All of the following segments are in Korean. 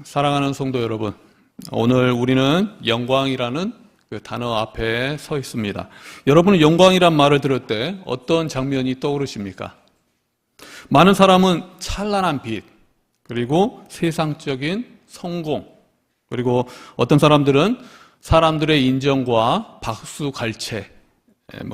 사랑하는 성도 여러분, 오늘 우리는 영광이라는 그 단어 앞에 서 있습니다. 여러분은 영광이란 말을 들을 때 어떤 장면이 떠오르십니까? 많은 사람은 찬란한 빛, 그리고 세상적인 성공, 그리고 어떤 사람들은 사람들의 인정과 박수 갈채,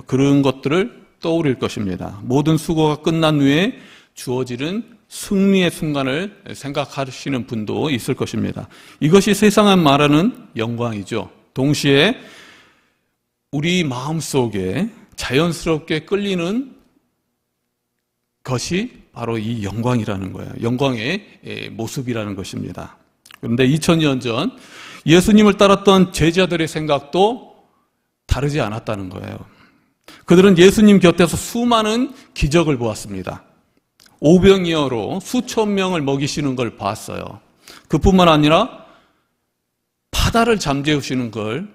그런 것들을 떠올릴 것입니다. 모든 수고가 끝난 후에 주어지는 승리의 순간을 생각하시는 분도 있을 것입니다. 이것이 세상은 말하는 영광이죠. 동시에 우리 마음속에 자연스럽게 끌리는 것이 바로 이 영광이라는 거예요. 영광의 모습이라는 것입니다. 그런데 2000년 전 예수님을 따랐던 제자들의 생각도 다르지 않았다는 거예요. 그들은 예수님 곁에서 수많은 기적을 보았습니다. 오병이어로 수천 명을 먹이시는 걸 봤어요. 그뿐만 아니라 바다를 잠재우시는 걸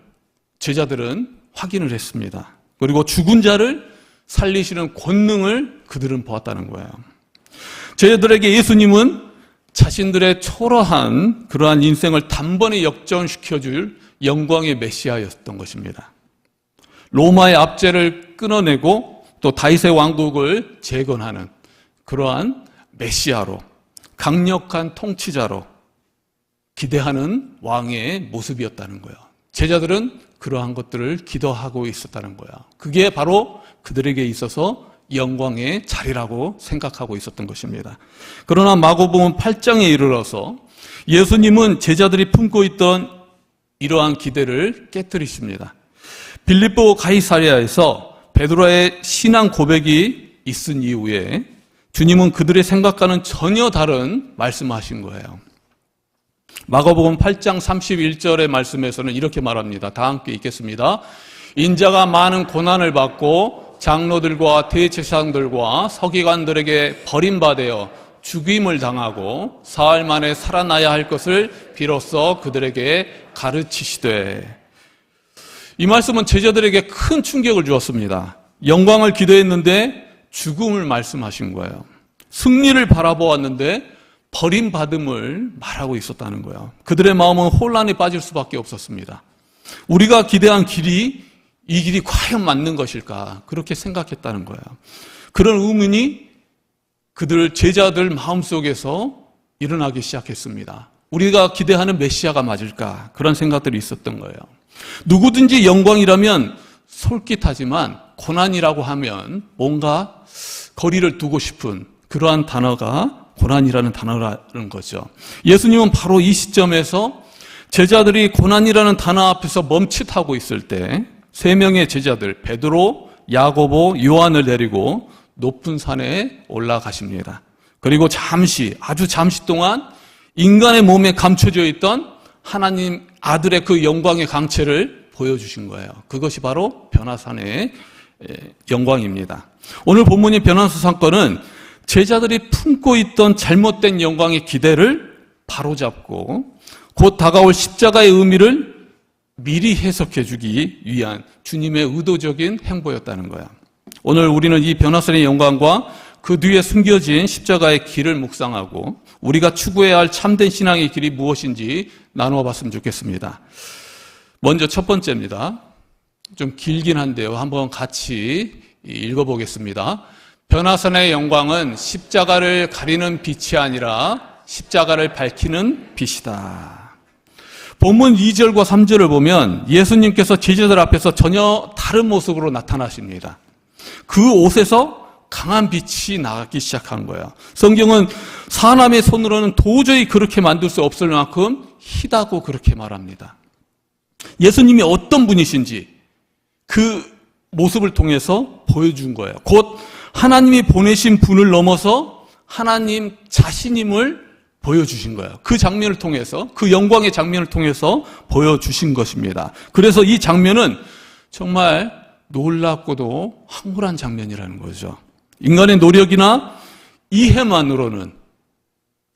제자들은 확인을 했습니다. 그리고 죽은 자를 살리시는 권능을 그들은 보았다는 거예요. 제자들에게 예수님은 자신들의 초라한 그러한 인생을 단번에 역전시켜줄 영광의 메시아였던 것입니다. 로마의 압제를 끊어내고 또 다윗의 왕국을 재건하는 그러한 메시아로, 강력한 통치자로 기대하는 왕의 모습이었다는 거예요. 제자들은 그러한 것들을 기도하고 있었다는 거예요. 그게 바로 그들에게 있어서 영광의 자리라고 생각하고 있었던 것입니다. 그러나 마가복음 8장에 이르러서 예수님은 제자들이 품고 있던 이러한 기대를 깨뜨리십니다. 빌립보 가이사랴에서 베드로의 신앙 고백이 있은 이후에 주님은 그들의 생각과는 전혀 다른 말씀하신 거예요. 마가복음 8장 31절의 말씀에서는 이렇게 말합니다. 다 함께 읽겠습니다. 인자가 많은 고난을 받고 장로들과 대제사장들과 서기관들에게 버림받아 죽임을 당하고 사흘 만에 살아나야 할 것을 비로소 그들에게 가르치시되. 이 말씀은 제자들에게 큰 충격을 주었습니다. 영광을 기대했는데 죽음을 말씀하신 거예요. 승리를 바라보았는데 버림받음을 말하고 있었다는 거예요. 그들의 마음은 혼란에 빠질 수밖에 없었습니다. 우리가 기대한 길이 이 길이 과연 맞는 것일까? 그렇게 생각했다는 거예요. 그런 의문이 그들 제자들 마음속에서 일어나기 시작했습니다. 우리가 기대하는 메시아가 맞을까? 그런 생각들이 있었던 거예요. 누구든지 영광이라면 솔깃하지만 고난이라고 하면 뭔가 거리를 두고 싶은 그러한 단어가 고난이라는 단어라는 거죠. 예수님은 바로 이 시점에서 제자들이 고난이라는 단어 앞에서 멈칫하고 있을 때 세 명의 제자들 베드로, 야고보, 요한을 데리고 높은 산에 올라가십니다. 그리고 아주 잠시 동안 인간의 몸에 감춰져 있던 하나님 아들의 그 영광의 강체를 보여주신 거예요. 그것이 바로 변화산의 영광입니다. 오늘 본문의 변화산 사건은 제자들이 품고 있던 잘못된 영광의 기대를 바로잡고 곧 다가올 십자가의 의미를 미리 해석해 주기 위한 주님의 의도적인 행보였다는 거예요. 오늘 우리는 이 변화산의 영광과 그 뒤에 숨겨진 십자가의 길을 묵상하고 우리가 추구해야 할 참된 신앙의 길이 무엇인지 나누어 봤으면 좋겠습니다. 먼저 첫 번째입니다. 좀 길긴 한데요. 한번 같이 읽어보겠습니다. 변화산의 영광은 십자가를 가리는 빛이 아니라 십자가를 밝히는 빛이다. 본문 2절과 3절을 보면 예수님께서 제자들 앞에서 전혀 다른 모습으로 나타나십니다. 그 옷에서 강한 빛이 나기 시작한 거예요. 성경은 사람의 손으로는 도저히 그렇게 만들 수 없을 만큼 희다고 그렇게 말합니다. 예수님이 어떤 분이신지 그 모습을 통해서 보여준 거예요. 곧 하나님이 보내신 분을 넘어서 하나님 자신임을 보여주신 거예요. 그 장면을 통해서, 그 영광의 장면을 통해서 보여주신 것입니다. 그래서 이 장면은 정말 놀랍고도 황홀한 장면이라는 거죠. 인간의 노력이나 이해만으로는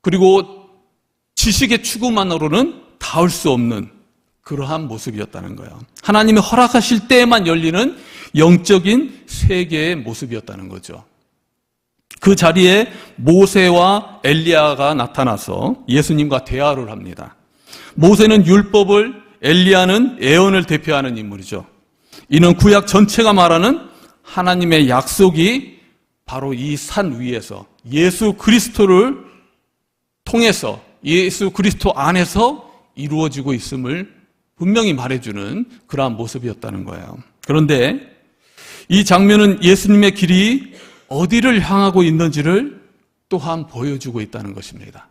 그리고 지식의 추구만으로는 닿을 수 없는 그러한 모습이었다는 거예요. 하나님이 허락하실 때에만 열리는 영적인 세계의 모습이었다는 거죠. 그 자리에 모세와 엘리야가 나타나서 예수님과 대화를 합니다. 모세는 율법을, 엘리야는 예언을 대표하는 인물이죠. 이는 구약 전체가 말하는 하나님의 약속이 바로 이 산 위에서 예수 그리스도를 통해서 예수 그리스도 안에서 이루어지고 있음을 분명히 말해주는 그러한 모습이었다는 거예요. 그런데 이 장면은 예수님의 길이 어디를 향하고 있는지를 또한 보여주고 있다는 것입니다.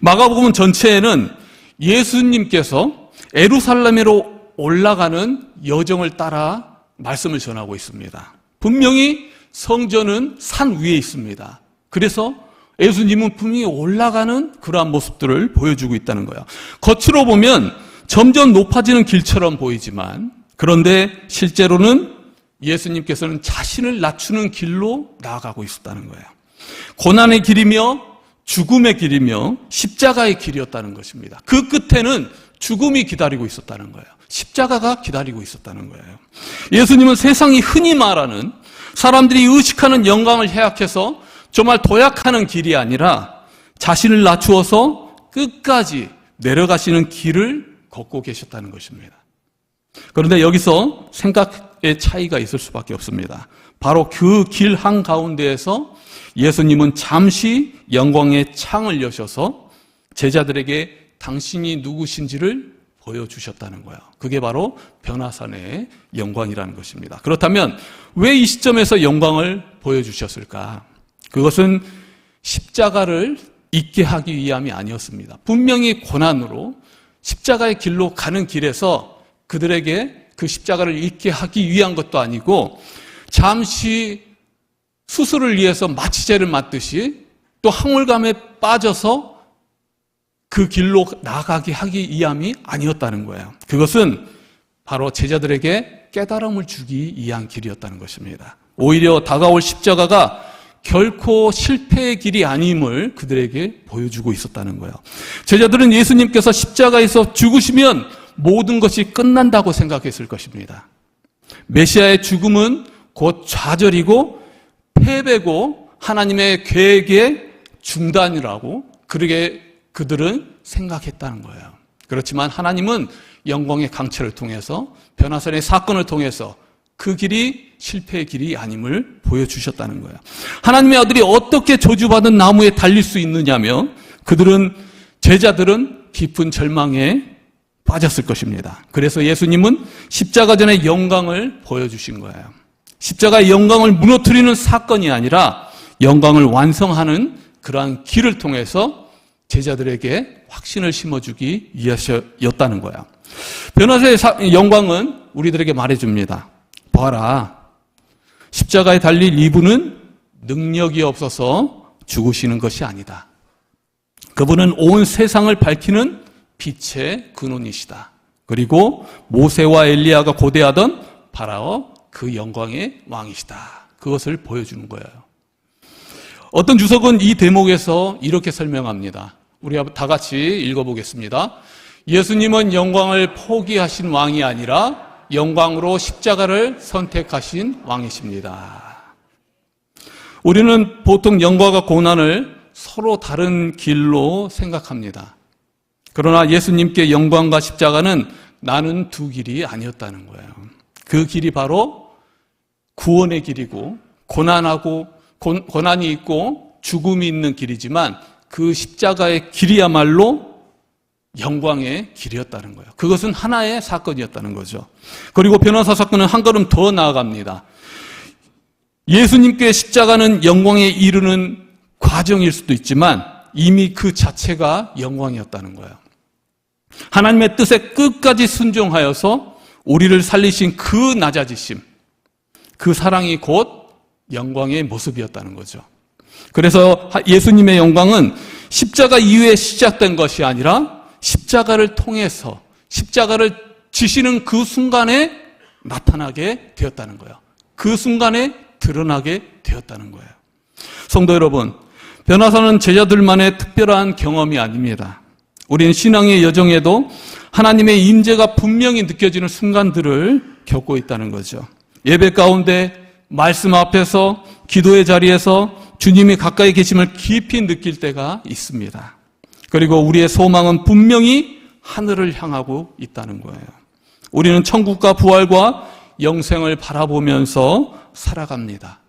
마가복음 전체에는 예수님께서 예루살렘으로 올라가는 여정을 따라 말씀을 전하고 있습니다. 분명히 성전은 산 위에 있습니다. 그래서 예수님은 분명히 올라가는 그러한 모습들을 보여주고 있다는 거예요. 겉으로 보면 점점 높아지는 길처럼 보이지만, 그런데 실제로는 예수님께서는 자신을 낮추는 길로 나아가고 있었다는 거예요. 고난의 길이며 죽음의 길이며 십자가의 길이었다는 것입니다. 그 끝에는 죽음이 기다리고 있었다는 거예요. 십자가가 기다리고 있었다는 거예요. 예수님은 세상이 흔히 말하는, 사람들이 의식하는 영광을 해약해서 정말 도약하는 길이 아니라 자신을 낮추어서 끝까지 내려가시는 길을 걷고 계셨다는 것입니다. 그런데 여기서 생각의 차이가 있을 수밖에 없습니다. 바로 그 길 한가운데에서 예수님은 잠시 영광의 창을 여셔서 제자들에게 당신이 누구신지를 보여주셨다는 거예요. 그게 바로 변화산의 영광이라는 것입니다. 그렇다면 왜 이 시점에서 영광을 보여주셨을까? 그것은 십자가를 잊게 하기 위함이 아니었습니다. 분명히 고난으로 십자가의 길로 가는 길에서 그들에게 그 십자가를 잊게 하기 위한 것도 아니고, 잠시 수술을 위해서 마취제를 맞듯이 또 황홀감에 빠져서 그 길로 나가게 하기 위함이 아니었다는 거예요. 그것은 바로 제자들에게 깨달음을 주기 위한 길이었다는 것입니다. 오히려 다가올 십자가가 결코 실패의 길이 아님을 그들에게 보여주고 있었다는 거예요. 제자들은 예수님께서 십자가에서 죽으시면 모든 것이 끝난다고 생각했을 것입니다. 메시아의 죽음은 곧 좌절이고 패배고 하나님의 계획의 중단이라고 그들은 생각했다는 거예요. 그렇지만 하나님은 영광의 강체를 통해서, 변화산의 사건을 통해서 그 길이 실패의 길이 아님을 보여주셨다는 거예요. 하나님의 아들이 어떻게 저주받은 나무에 달릴 수 있느냐며 제자들은 깊은 절망에 빠졌을 것입니다. 그래서 예수님은 십자가 전의 영광을 보여주신 거예요. 십자가의 영광을 무너뜨리는 사건이 아니라 영광을 완성하는 그러한 길을 통해서 제자들에게 확신을 심어주기 위해서였다는 거예요. 변화사의 영광은 우리들에게 말해줍니다. 봐라, 십자가에 달릴 이분은 능력이 없어서 죽으시는 것이 아니다. 그분은 온 세상을 밝히는 빛의 근원이시다. 그리고 모세와 엘리야가 고대하던 바로 그 영광의 왕이시다. 그것을 보여주는 거예요. 어떤 주석은 이 대목에서 이렇게 설명합니다. 우리 다 같이 읽어보겠습니다. 예수님은 영광을 포기하신 왕이 아니라 영광으로 십자가를 선택하신 왕이십니다. 우리는 보통 영광과 고난을 서로 다른 길로 생각합니다. 그러나 예수님께 영광과 십자가는 나는 두 길이 아니었다는 거예요. 그 길이 바로 구원의 길이고 고난이 있고 죽음이 있는 길이지만 그 십자가의 길이야말로 영광의 길이었다는 거예요. 그것은 하나의 사건이었다는 거죠. 그리고 변호사 사건은 한 걸음 더 나아갑니다. 예수님께 십자가는 영광에 이르는 과정일 수도 있지만 이미 그 자체가 영광이었다는 거예요. 하나님의 뜻에 끝까지 순종하여서 우리를 살리신 그 낮아지심, 그 사랑이 곧 영광의 모습이었다는 거죠. 그래서 예수님의 영광은 십자가 이후에 시작된 것이 아니라 십자가를 통해서 십자가를 지시는 그 순간에 나타나게 되었다는 거예요. 그 순간에 드러나게 되었다는 거예요. 성도 여러분, 변화사는 제자들만의 특별한 경험이 아닙니다. 우리는 신앙의 여정에도 하나님의 임재가 분명히 느껴지는 순간들을 겪고 있다는 거죠. 예배 가운데, 말씀 앞에서, 기도의 자리에서 주님이 가까이 계심을 깊이 느낄 때가 있습니다. 그리고 우리의 소망은 분명히 하늘을 향하고 있다는 거예요. 우리는 천국과 부활과 영생을 바라보면서 살아갑니다.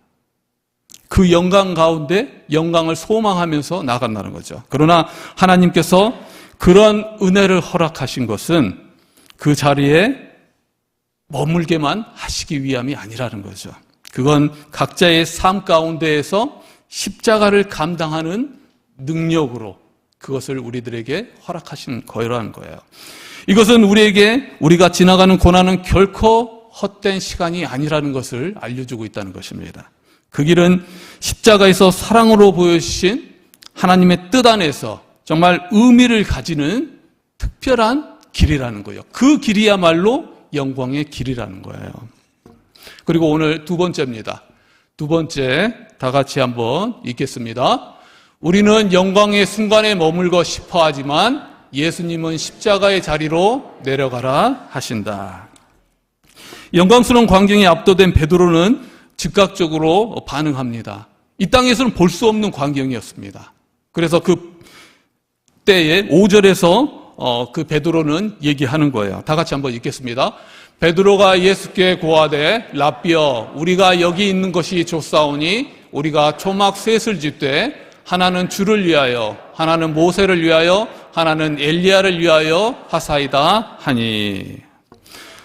그 영광 가운데 영광을 소망하면서 나간다는 거죠. 그러나 하나님께서 그런 은혜를 허락하신 것은 그 자리에 머물게만 하시기 위함이 아니라는 거죠. 그건 각자의 삶 가운데에서 십자가를 감당하는 능력으로 그것을 우리들에게 허락하신 거라는 거예요. 이것은 우리가 지나가는 고난은 결코 헛된 시간이 아니라는 것을 알려주고 있다는 것입니다. 그 길은 십자가에서 사랑으로 보여주신 하나님의 뜻 안에서 정말 의미를 가지는 특별한 길이라는 거예요. 그 길이야말로 영광의 길이라는 거예요. 그리고 오늘 두 번째입니다. 두 번째, 다 같이 한번 읽겠습니다. 우리는 영광의 순간에 머물고 싶어 하지만 예수님은 십자가의 자리로 내려가라 하신다. 영광스러운 광경에 압도된 베드로는 즉각적으로 반응합니다. 이 땅에서는 볼 수 없는 광경이었습니다. 그래서 그 때에 5절에서 그 베드로는 얘기하는 거예요. 다 같이 한번 읽겠습니다. 베드로가 예수께 고하되 라삐여 우리가 여기 있는 것이 좋사오니 우리가 초막 셋을 짓되 하나는 주를 위하여 하나는 모세를 위하여 하나는 엘리야를 위하여 하사이다 하니.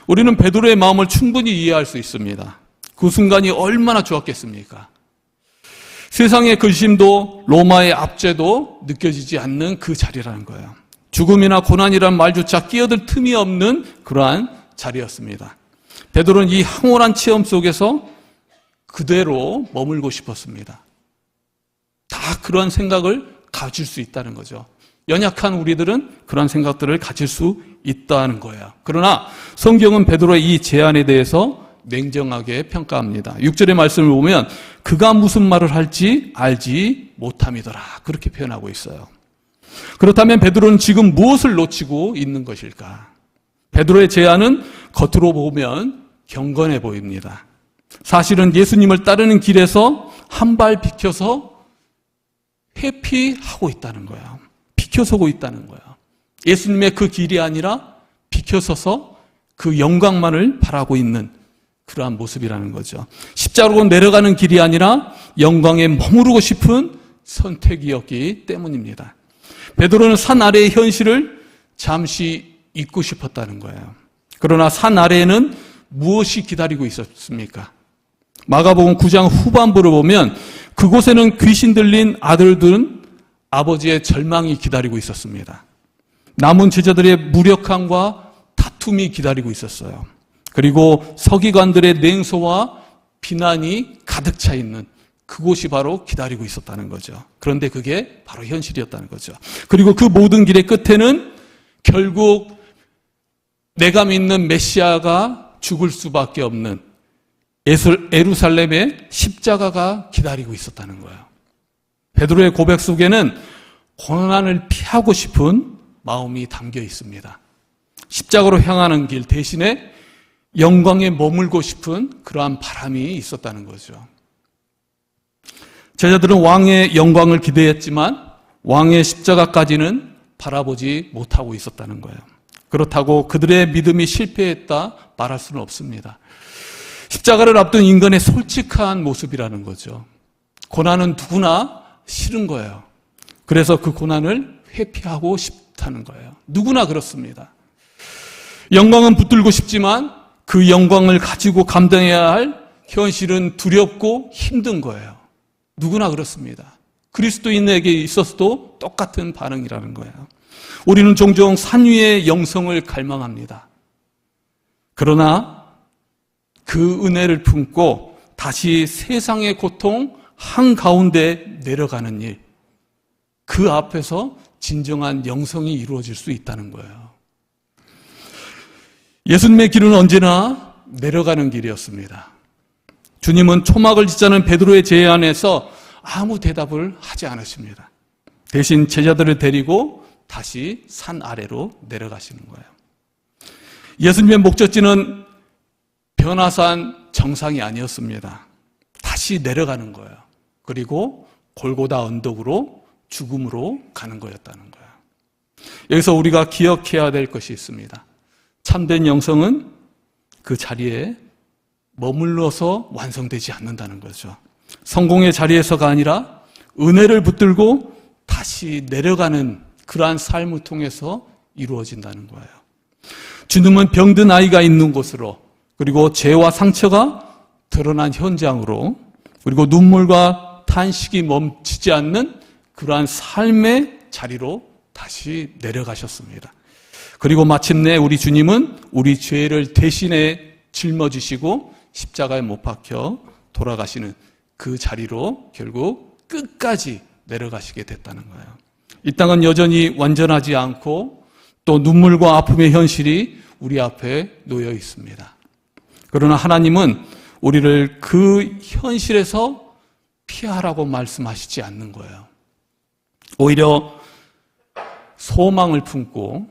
우리는 베드로의 마음을 충분히 이해할 수 있습니다. 그 순간이 얼마나 좋았겠습니까? 세상의 근심도 로마의 압제도 느껴지지 않는 그 자리라는 거예요. 죽음이나 고난이라는 말조차 끼어들 틈이 없는 그러한 자리였습니다. 베드로는 이 황홀한 체험 속에서 그대로 머물고 싶었습니다. 다 그런 생각을 가질 수 있다는 거죠. 연약한 우리들은 그런 생각들을 가질 수 있다는 거예요. 그러나 성경은 베드로의 이 제안에 대해서 냉정하게 평가합니다. 6절의 말씀을 보면 그가 무슨 말을 할지 알지 못함이더라. 그렇게 표현하고 있어요. 그렇다면 베드로는 지금 무엇을 놓치고 있는 것일까? 베드로의 제안은 겉으로 보면 경건해 보입니다. 사실은 예수님을 따르는 길에서 한 발 비켜서 회피하고 있다는 거예요. 비켜서고 있다는 거예요. 예수님의 그 길이 아니라 비켜서서 그 영광만을 바라고 있는 그러한 모습이라는 거죠. 십자가로 내려가는 길이 아니라 영광에 머무르고 싶은 선택이었기 때문입니다. 베드로는 산 아래의 현실을 잠시 잊고 싶었다는 거예요. 그러나 산 아래에는 무엇이 기다리고 있었습니까? 마가복음 9장 후반부를 보면 그곳에는 귀신 들린 아들들은 아버지의 절망이 기다리고 있었습니다. 남은 제자들의 무력함과 다툼이 기다리고 있었어요. 그리고 서기관들의 냉소와 비난이 가득 차 있는 그곳이 바로 기다리고 있었다는 거죠. 그런데 그게 바로 현실이었다는 거죠. 그리고 그 모든 길의 끝에는 결국 내가 믿는 메시아가 죽을 수밖에 없는 예루살렘의 십자가가 기다리고 있었다는 거예요. 베드로의 고백 속에는 고난을 피하고 싶은 마음이 담겨 있습니다. 십자가로 향하는 길 대신에 영광에 머물고 싶은 그러한 바람이 있었다는 거죠. 제자들은 왕의 영광을 기대했지만 왕의 십자가까지는 바라보지 못하고 있었다는 거예요. 그렇다고 그들의 믿음이 실패했다 말할 수는 없습니다. 십자가를 앞둔 인간의 솔직한 모습이라는 거죠. 고난은 누구나 싫은 거예요. 그래서 그 고난을 회피하고 싶다는 거예요. 누구나 그렇습니다. 영광은 붙들고 싶지만 그 영광을 가지고 감당해야 할 현실은 두렵고 힘든 거예요. 누구나 그렇습니다. 그리스도인에게 있어서도 똑같은 반응이라는 거예요. 우리는 종종 산 위의 영성을 갈망합니다. 그러나 그 은혜를 품고 다시 세상의 고통 한가운데 내려가는 일, 그 앞에서 진정한 영성이 이루어질 수 있다는 거예요. 예수님의 길은 언제나 내려가는 길이었습니다. 주님은 초막을 짓자는 베드로의 제안에서 아무 대답을 하지 않으십니다. 대신 제자들을 데리고 다시 산 아래로 내려가시는 거예요. 예수님의 목적지는 변화산 정상이 아니었습니다. 다시 내려가는 거예요. 그리고 골고다 언덕으로 죽음으로 가는 거였다는 거예요. 여기서 우리가 기억해야 될 것이 있습니다. 참된 영성은 그 자리에 머물러서 완성되지 않는다는 거죠. 성공의 자리에서가 아니라 은혜를 붙들고 다시 내려가는 그러한 삶을 통해서 이루어진다는 거예요. 주님은 병든 아이가 있는 곳으로, 그리고 죄와 상처가 드러난 현장으로, 그리고 눈물과 탄식이 멈추지 않는 그러한 삶의 자리로 다시 내려가셨습니다. 그리고 마침내 우리 주님은 우리 죄를 대신에 짊어지시고 십자가에 못 박혀 돌아가시는 그 자리로 결국 끝까지 내려가시게 됐다는 거예요. 이 땅은 여전히 완전하지 않고 또 눈물과 아픔의 현실이 우리 앞에 놓여 있습니다. 그러나 하나님은 우리를 그 현실에서 피하라고 말씀하시지 않는 거예요. 오히려 소망을 품고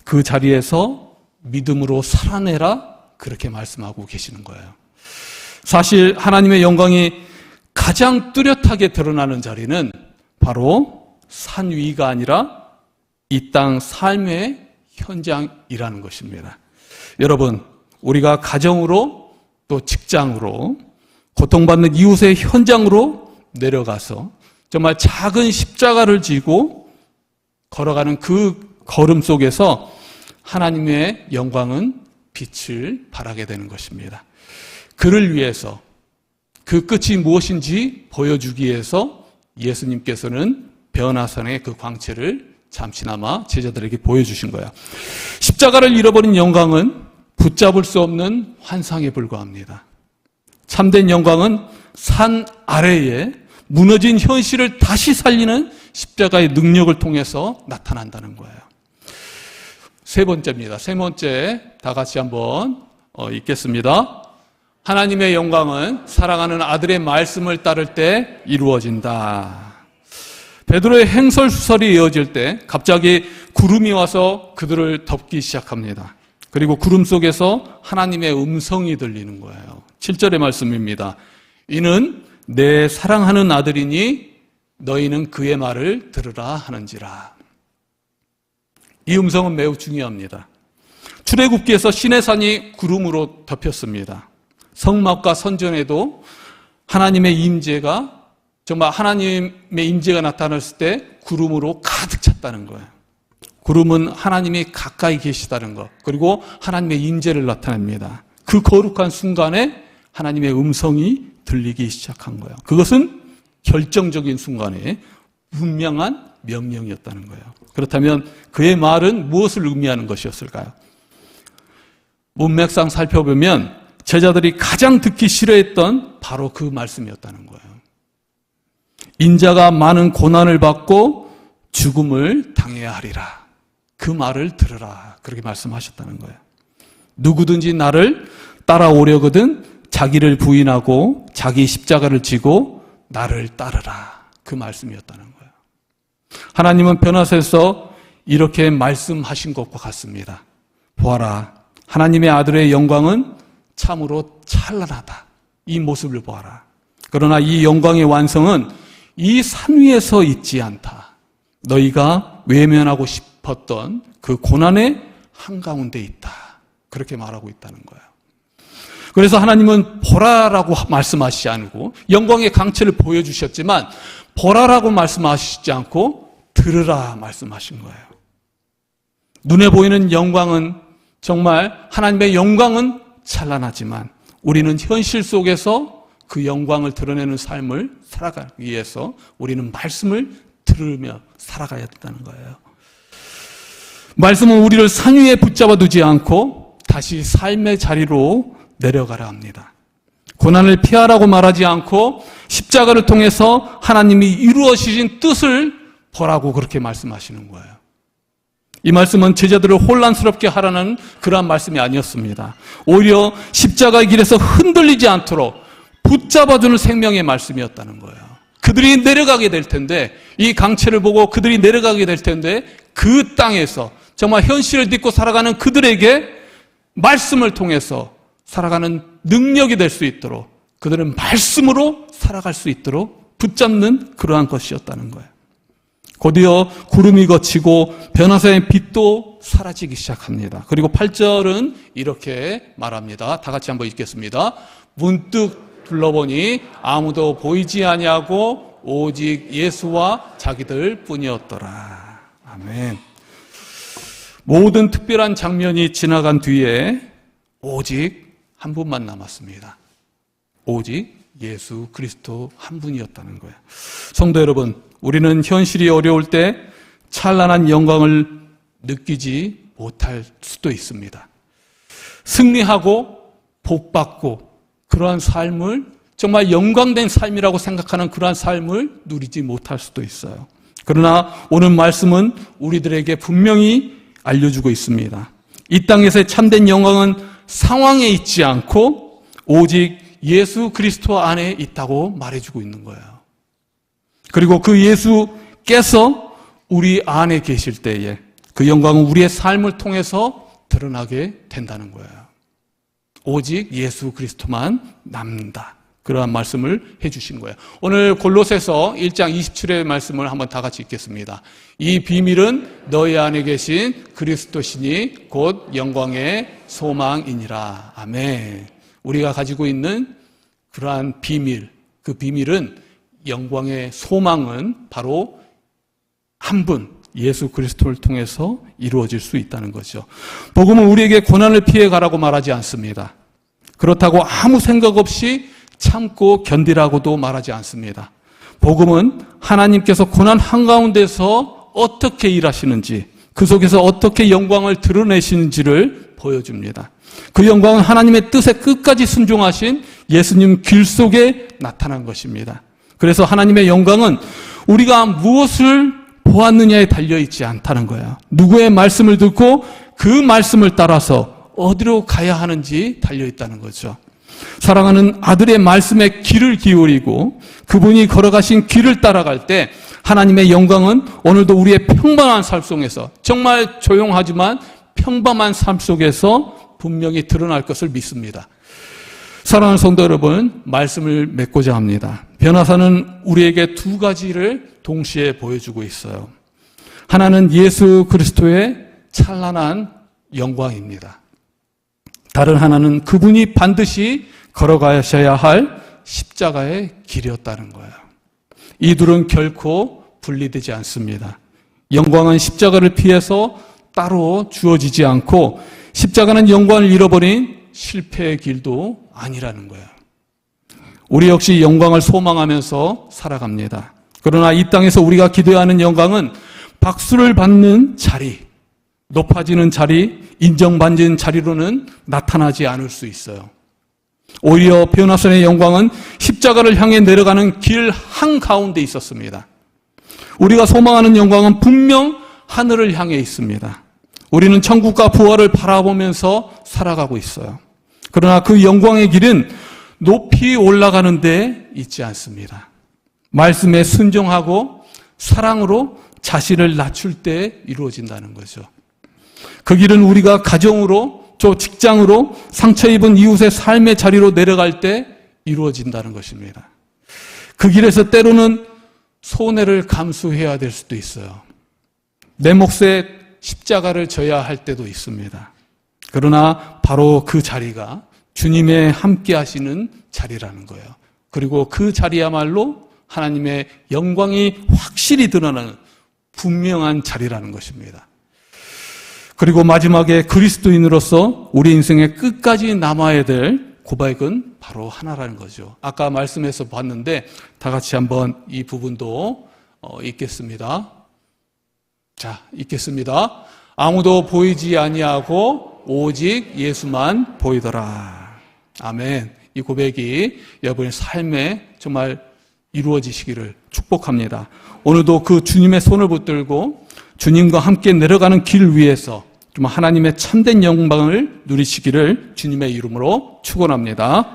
그 자리에서 믿음으로 살아내라, 그렇게 말씀하고 계시는 거예요. 사실 하나님의 영광이 가장 뚜렷하게 드러나는 자리는 바로 산 위가 아니라 이 땅 삶의 현장이라는 것입니다. 여러분, 우리가 가정으로 또 직장으로 고통받는 이웃의 현장으로 내려가서 정말 작은 십자가를 지고 걸어가는 그 걸음 속에서 하나님의 영광은 빛을 발하게 되는 것입니다. 그를 위해서 그 끝이 무엇인지 보여주기 위해서 예수님께서는 변화산의 그 광채를 잠시나마 제자들에게 보여주신 거예요. 십자가를 잃어버린 영광은 붙잡을 수 없는 환상에 불과합니다. 참된 영광은 산 아래에 무너진 현실을 다시 살리는 십자가의 능력을 통해서 나타난다는 거예요. 세 번째입니다. 세 번째, 다 같이 한번 읽겠습니다. 하나님의 영광은 사랑하는 아들의 말씀을 따를 때 이루어진다. 베드로의 행설수설이 이어질 때 갑자기 구름이 와서 그들을 덮기 시작합니다. 그리고 구름 속에서 하나님의 음성이 들리는 거예요. 7절의 말씀입니다. 이는 내 사랑하는 아들이니 너희는 그의 말을 들으라 하는지라. 이 음성은 매우 중요합니다. 출애굽기에서 시내산이 구름으로 덮였습니다. 성막과 선전에도 하나님의 임재가, 정말 하나님의 임재가 나타났을 때 구름으로 가득 찼다는 거예요. 구름은 하나님이 가까이 계시다는 것, 그리고 하나님의 임재를 나타냅니다. 그 거룩한 순간에 하나님의 음성이 들리기 시작한 거예요. 그것은 결정적인 순간에 분명한 명령이었다는 거예요. 그렇다면 그의 말은 무엇을 의미하는 것이었을까요? 문맥상 살펴보면 제자들이 가장 듣기 싫어했던 바로 그 말씀이었다는 거예요. 인자가 많은 고난을 받고 죽음을 당해야 하리라. 그 말을 들으라. 그렇게 말씀하셨다는 거예요. 누구든지 나를 따라오려거든 자기를 부인하고 자기 십자가를 지고 나를 따르라. 그 말씀이었다는 거예요. 하나님은 변화서에서 이렇게 말씀하신 것과 같습니다. 보아라, 하나님의 아들의 영광은 참으로 찬란하다. 이 모습을 보아라. 그러나 이 영광의 완성은 이 산 위에서 있지 않다. 너희가 외면하고 싶었던 그 고난의 한가운데 있다. 그렇게 말하고 있다는 거예요. 그래서 하나님은 보라라고 말씀하시지 않고 영광의 강체를 보여주셨지만 보라라고 말씀하시지 않고 들으라 말씀하신 거예요. 눈에 보이는 영광은, 정말 하나님의 영광은 찬란하지만 우리는 현실 속에서 그 영광을 드러내는 삶을 살아가기 위해서 우리는 말씀을 들으며 살아가야 된다는 거예요. 말씀은 우리를 산 위에 붙잡아 두지 않고 다시 삶의 자리로 내려가라 합니다. 고난을 피하라고 말하지 않고 십자가를 통해서 하나님이 이루어지신 뜻을 보라고 그렇게 말씀하시는 거예요. 이 말씀은 제자들을 혼란스럽게 하라는 그러한 말씀이 아니었습니다. 오히려 십자가의 길에서 흔들리지 않도록 붙잡아주는 생명의 말씀이었다는 거예요. 그들이 내려가게 될 텐데, 이 강체를 보고 그들이 내려가게 될 텐데, 그 땅에서 정말 현실을 딛고 살아가는 그들에게 말씀을 통해서 살아가는 능력이 될 수 있도록 그들은 말씀으로 살아갈 수 있도록 붙잡는 그러한 것이었다는 거예요. 곧이어 구름이 걷히고 변화사의 빛도 사라지기 시작합니다. 그리고 8절은 이렇게 말합니다. 다 같이 한번 읽겠습니다. 문득 둘러보니 아무도 보이지 아니하고 오직 예수와 자기들 뿐이었더라. 아멘. 모든 특별한 장면이 지나간 뒤에 오직 한 분만 남았습니다. 오직 예수 그리스도 한 분이었다는 거예요. 성도 여러분, 우리는 현실이 어려울 때 찬란한 영광을 느끼지 못할 수도 있습니다. 승리하고 복받고 그러한 삶을 정말 영광된 삶이라고 생각하는 그러한 삶을 누리지 못할 수도 있어요. 그러나 오늘 말씀은 우리들에게 분명히 알려주고 있습니다. 이 땅에서의 참된 영광은 상황에 있지 않고 오직 예수 그리스도 안에 있다고 말해주고 있는 거예요. 그리고 그 예수께서 우리 안에 계실 때에 그 영광은 우리의 삶을 통해서 드러나게 된다는 거예요. 오직 예수 그리스도만 남는다. 그러한 말씀을 해주신 거예요. 오늘 골로새서 1장 27의 말씀을 한번 다 같이 읽겠습니다. 이 비밀은 너희 안에 계신 그리스도시니 곧 영광의 소망이니라. 아멘. 우리가 가지고 있는 그러한 비밀, 그 비밀은 영광의 소망은 바로 한 분, 예수 그리스도를 통해서 이루어질 수 있다는 거죠. 복음은 우리에게 고난을 피해가라고 말하지 않습니다. 그렇다고 아무 생각 없이 참고 견디라고도 말하지 않습니다. 복음은 하나님께서 고난 한가운데서 어떻게 일하시는지, 그 속에서 어떻게 영광을 드러내시는지를 보여줍니다. 그 영광은 하나님의 뜻에 끝까지 순종하신 예수님 길 속에 나타난 것입니다. 그래서 하나님의 영광은 우리가 무엇을 보았느냐에 달려있지 않다는 거예요. 누구의 말씀을 듣고 그 말씀을 따라서 어디로 가야 하는지 달려있다는 거죠. 사랑하는 아들의 말씀에 귀를 기울이고 그분이 걸어가신 길을 따라갈 때 하나님의 영광은 오늘도 우리의 평범한 삶 속에서, 정말 조용하지만 평범한 삶 속에서 분명히 드러날 것을 믿습니다. 사랑하는 성도 여러분, 말씀을 맺고자 합니다. 변화사는 우리에게 두 가지를 동시에 보여주고 있어요. 하나는 예수 그리스도의 찬란한 영광입니다. 다른 하나는 그분이 반드시 걸어가셔야 할 십자가의 길이었다는 거예요. 이 둘은 결코 분리되지 않습니다. 영광은 십자가를 피해서 따로 주어지지 않고 십자가는 영광을 잃어버린 실패의 길도 아니라는 거예요. 우리 역시 영광을 소망하면서 살아갑니다. 그러나 이 땅에서 우리가 기대하는 영광은 박수를 받는 자리, 높아지는 자리, 인정받는 자리로는 나타나지 않을 수 있어요. 오히려 변화선의 영광은 십자가를 향해 내려가는 길 한가운데 있었습니다. 우리가 소망하는 영광은 분명 하늘을 향해 있습니다. 우리는 천국과 부활을 바라보면서 살아가고 있어요. 그러나 그 영광의 길은 높이 올라가는 데 있지 않습니다. 말씀에 순종하고 사랑으로 자신을 낮출 때 이루어진다는 거죠. 그 길은 우리가 가정으로, 또 직장으로, 상처 입은 이웃의 삶의 자리로 내려갈 때 이루어진다는 것입니다. 그 길에서 때로는 손해를 감수해야 될 수도 있어요. 내 몫에 십자가를 져야 할 때도 있습니다. 그러나 바로 그 자리가 주님의 함께 하시는 자리라는 거예요. 그리고 그 자리야말로 하나님의 영광이 확실히 드러나는 분명한 자리라는 것입니다. 그리고 마지막에 그리스도인으로서 우리 인생의 끝까지 남아야 될 고백은 바로 하나라는 거죠. 아까 말씀에서 봤는데 다 같이 한번 이 부분도 읽겠습니다. 자, 읽겠습니다. 아무도 보이지 아니하고 오직 예수만 보이더라. 아멘. 이 고백이 여러분의 삶에 정말 이루어지시기를 축복합니다. 오늘도 그 주님의 손을 붙들고 주님과 함께 내려가는 길 위에서 좀 하나님의 참된 영광을 누리시기를 주님의 이름으로 축원합니다.